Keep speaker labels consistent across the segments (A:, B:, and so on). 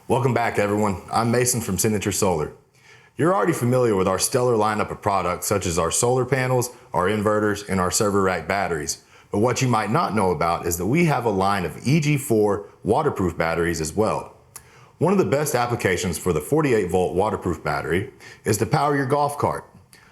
A: Welcome back, everyone. I'm Mason from Signature Solar. You're already familiar with our stellar lineup of products such as our solar panels, our inverters, and our server rack batteries. But what you might not know about is that we have a line of EG4 waterproof batteries as well. One of the best applications for the 48-volt waterproof battery is to power your golf cart.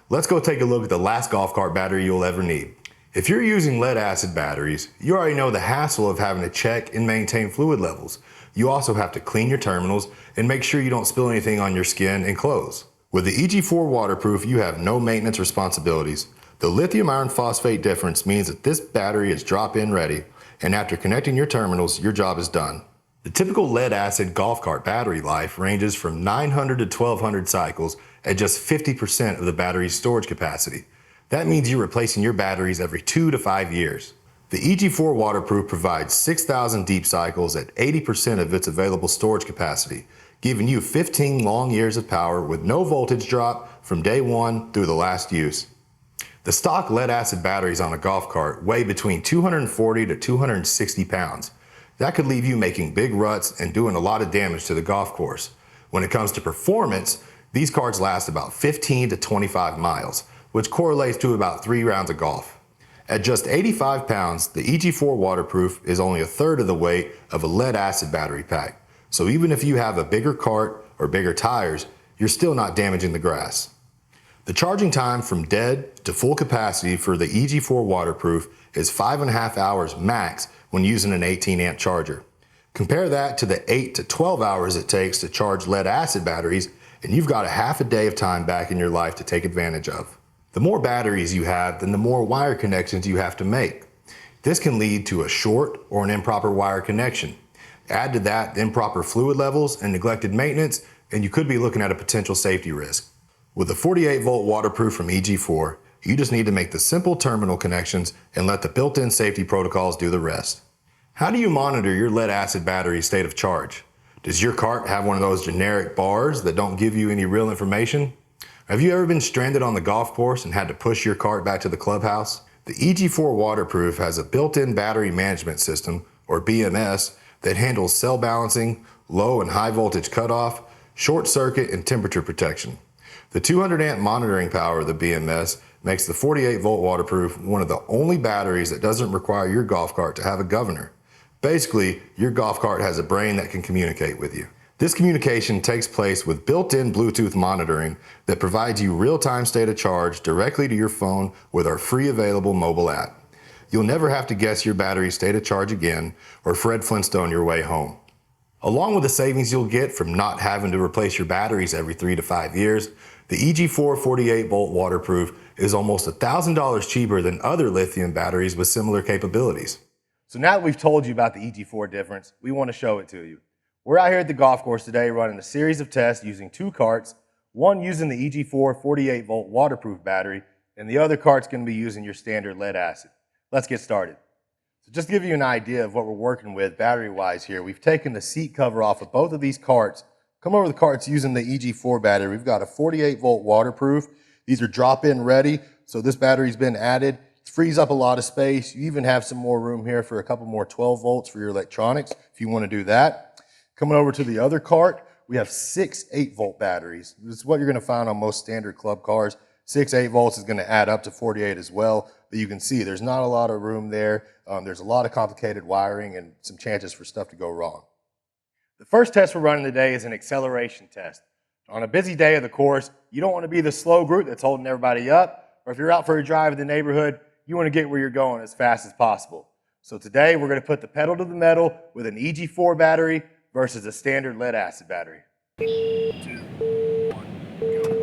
A: Let's go take a look at the last golf cart battery you'll ever need. If you're using lead-acid batteries, you already know the hassle of having to check and maintain fluid levels. You also have to clean your terminals and make sure you don't spill anything on your skin and clothes. With the EG4 waterproof, you have no maintenance responsibilities. The lithium iron phosphate difference means that this battery is drop-in ready, and after connecting your terminals, your job is done. The typical lead-acid golf cart battery life ranges from 900 to 1200 cycles at just 50% of the battery's storage capacity. That means you're replacing your batteries every 2 to 5 years. The EG4 waterproof provides 6,000 deep cycles at 80% of its available storage capacity, giving you 15 long years of power with no voltage drop from day one through the last use. The stock lead-acid batteries on a golf cart weigh between 240 to 260 pounds. That could leave you making big ruts and doing a lot of damage to the golf course. When it comes to performance, these carts last about 15 to 25 miles, which correlates to about 3 rounds of golf. At just 85 pounds, the EG4 waterproof is only a third of the weight of a lead-acid battery pack. So even if you have a bigger cart or bigger tires, you're still not damaging the grass. The charging time from dead to full capacity for the EG4 waterproof is 5.5 hours max when using an 18 amp charger. Compare that to the 8 to 12 hours it takes to charge lead-acid batteries, and you've got a half a day of time back in your life to take advantage of. The more batteries you have, then the more wire connections you have to make. This can lead to a short or an improper wire connection. Add to that the improper fluid levels and neglected maintenance, and you could be looking at a potential safety risk. With the 48-volt waterproof from EG4, you just need to make the simple terminal connections and let the built-in safety protocols do the rest. How do you monitor your lead-acid battery's state of charge? Does your cart have one of those generic bars that don't give you any real information? Have you ever been stranded on the golf course and had to push your cart back to the clubhouse? The EG4 waterproof has a built-in battery management system, or BMS, that handles cell balancing, low and high voltage cutoff, short circuit, and temperature protection. The 200 amp monitoring power of the BMS makes the 48-volt waterproof one of the only batteries that doesn't require your golf cart to have a governor. Basically, your golf cart has a brain that can communicate with you. This communication takes place with built-in Bluetooth monitoring that provides you real-time state of charge directly to your phone with our free available mobile app. You'll never have to guess your battery's state of charge again or Fred Flintstone your way home. Along with the savings you'll get from not having to replace your batteries every 3 to 5 years, the EG4 48-volt waterproof is almost $1,000 cheaper than other lithium batteries with similar capabilities. So now that we've told you about the EG4 difference, we want to show it to you. We're out here at the golf course today running a series of tests using 2 carts, one using the EG4 48-volt waterproof battery, and the other cart's going to be using your standard lead acid. Let's get started. So just to give you an idea of what we're working with battery-wise here, we've taken the seat cover off of both of these carts. Come over to the carts using the EG4 battery. We've got a 48-volt waterproof. These are drop-in ready, so this battery's been added. It frees up a lot of space. You even have some more room here for a couple more 12 volts for your electronics if you want to do that. Coming over to the other cart, we have 6 8-volt batteries. This is what you're going to find on most standard club cars. 6 8 volts is going to add up to 48 as well, but you can see there's not a lot of room there. There's a lot of complicated wiring and some chances for stuff to go wrong. The first test we're running today is an acceleration test. On a busy day of the course, you don't want to be the slow group that's holding everybody up, or if you're out for a drive in the neighborhood, you want to get where you're going as fast as possible. So today we're going to put the pedal to the metal with an EG4 battery versus a standard lead acid battery. 2, 1, go.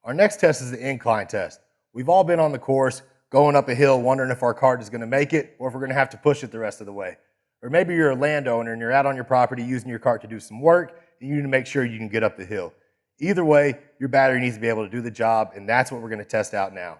A: Our next test is the incline test. We've all been on the course, going up a hill, wondering if our cart is going to make it or if we're going to have to push it the rest of the way. Or maybe you're a landowner and you're out on your property using your cart to do some work and you need to make sure you can get up the hill. Either way, your battery needs to be able to do the job, and that's what we're going to test out now.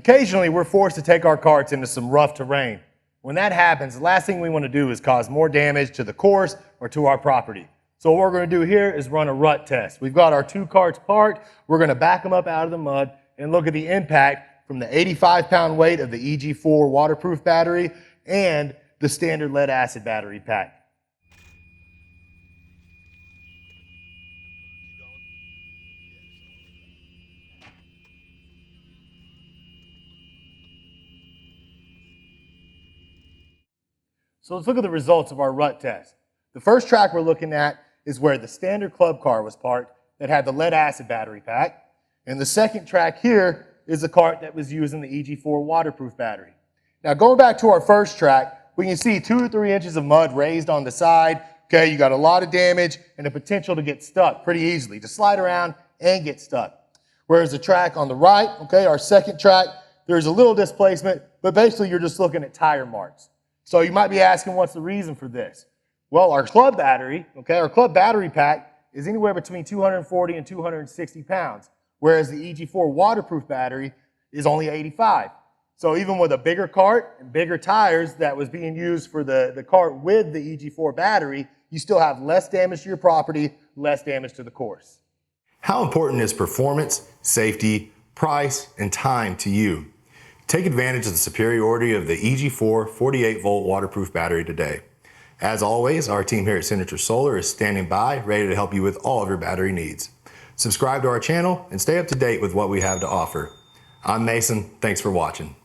B: Occasionally, we're forced to take our carts into some rough terrain. When that happens, the last thing we want to do is cause more damage to the course or to our property. So what we're going to do here is run a rut test. We've got our 2 carts parked. We're going to back them up out of the mud and look at the impact from the 85-pound weight of the EG4 waterproof battery and the standard lead acid battery pack. So let's look at the results of our rut test. The first track we're looking at is where the standard club car was parked that had the lead acid battery pack. And the second track here is the cart that was using the EG4 waterproof battery. Now going back to our first track, we can see 2 to 3 inches of mud raised on the side. Okay, you got a lot of damage and the potential to get stuck pretty easily, to slide around and get stuck. Whereas the track on the right, okay, our second track, there's a little displacement, but basically you're just looking at tire marks. So you might be asking, what's the reason for this? Well, our club battery, okay, our club battery pack is anywhere between 240 and 260 pounds, whereas the EG4 waterproof battery is only 85. So even with a bigger cart and bigger tires that was being used for the cart with the EG4 battery, you still have less damage to your property, less damage to the course.
A: How important is performance, safety, price, and time to you? Take advantage of the superiority of the EG4 48-volt waterproof battery today. As always, our team here at Signature Solar is standing by, ready to help you with all of your battery needs. Subscribe to our channel and stay up to date with what we have to offer. I'm Mason. Thanks for watching.